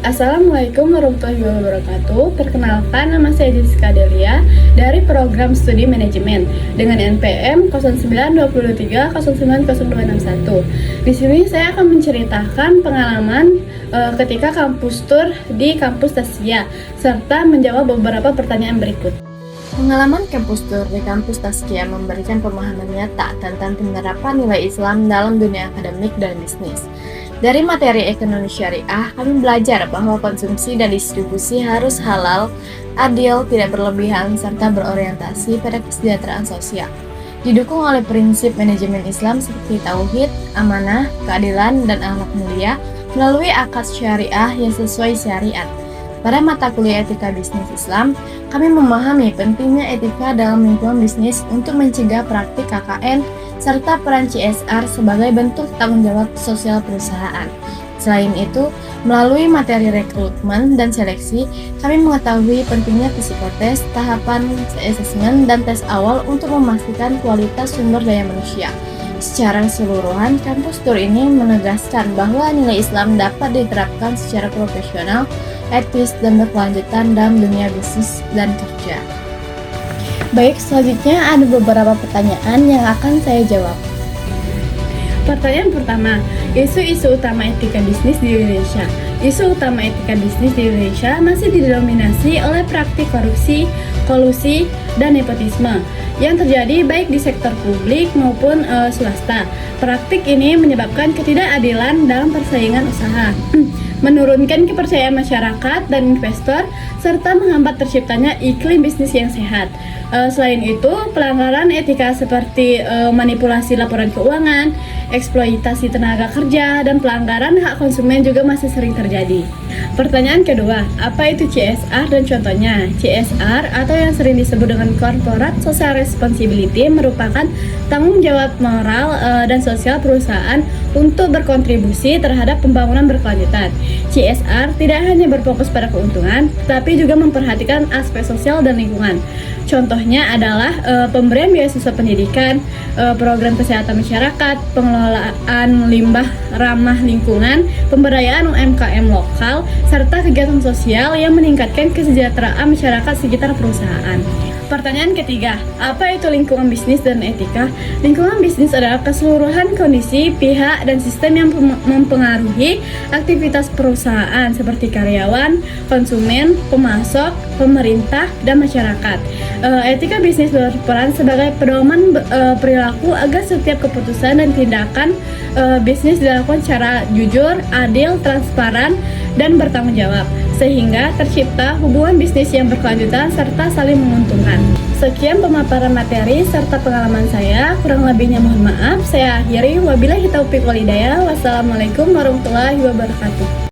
Assalamualaikum warahmatullahi wabarakatuh. Perkenalkan, nama saya Jessica Delia dari program studi manajemen dengan NPM 0923090261. Di sini saya akan menceritakan pengalaman ketika kampus tour di kampus Taskia serta menjawab beberapa pertanyaan berikut. Pengalaman kampus tour di kampus Taskia memberikan pemahaman nyata tentang penerapan nilai Islam dalam dunia akademik dan bisnis. Dari materi ekonomi syariah, kami belajar bahwa konsumsi dan distribusi harus halal, adil, tidak berlebihan, serta berorientasi pada kesejahteraan sosial. Didukung oleh prinsip manajemen Islam seperti tauhid, amanah, keadilan, dan akhlak mulia melalui akad syariah yang sesuai syariat. Pada mata kuliah etika bisnis Islam, kami memahami pentingnya etika dalam lingkungan bisnis untuk mencegah praktik KKN serta peran CSR sebagai bentuk tanggung jawab sosial perusahaan. Selain itu, melalui materi rekrutmen dan seleksi, kami mengetahui pentingnya psikotes, tahapan asesmen, dan tes awal untuk memastikan kualitas sumber daya manusia. Secara keseluruhan, kampus tour ini menegaskan bahwa nilai Islam dapat diterapkan secara profesional, etis, dan berkelanjutan dalam dunia bisnis dan kerja. Baik, selanjutnya ada beberapa pertanyaan yang akan saya jawab. Pertanyaan pertama, isu-isu utama etika bisnis di Indonesia. Isu utama etika bisnis di Indonesia masih didominasi oleh praktik korupsi, kolusi, dan nepotisme yang terjadi baik di sektor publik maupun swasta. Praktik ini menyebabkan ketidakadilan dalam persaingan usaha, menurunkan kepercayaan masyarakat dan investor, serta menghambat terciptanya iklim bisnis yang sehat. Selain itu, pelanggaran etika seperti manipulasi laporan keuangan, eksploitasi tenaga kerja, dan pelanggaran hak konsumen juga masih sering terjadi. Pertanyaan kedua, apa itu CSR dan contohnya? CSR atau yang sering disebut dengan Corporate Social Responsibility merupakan tanggung jawab moral dan sosial perusahaan untuk berkontribusi terhadap pembangunan berkelanjutan. CSR tidak hanya berfokus pada keuntungan, tapi juga memperhatikan aspek sosial dan lingkungan. Contohnya adalah pemberian beasiswa pendidikan, program kesehatan masyarakat, pengelolaan limbah ramah lingkungan, pemberdayaan UMKM lokal, serta kegiatan sosial yang meningkatkan kesejahteraan masyarakat sekitar perusahaan. Pertanyaan ketiga, apa itu lingkungan bisnis dan etika? Lingkungan bisnis adalah keseluruhan kondisi, pihak, dan sistem yang mempengaruhi aktivitas perusahaan seperti karyawan, konsumen, pemasok, pemerintah, dan masyarakat. Etika bisnis berperan sebagai pedoman perilaku agar setiap keputusan dan tindakan bisnis dilakukan secara jujur, adil, transparan, dan bertanggung jawab, sehingga tercipta hubungan bisnis yang berkelanjutan serta saling menguntungkan. Sekian pemaparan materi serta pengalaman saya, kurang lebihnya mohon maaf. Saya akhiri, wabillahi taufiq wal hidayah. Wassalamualaikum warahmatullahi wabarakatuh.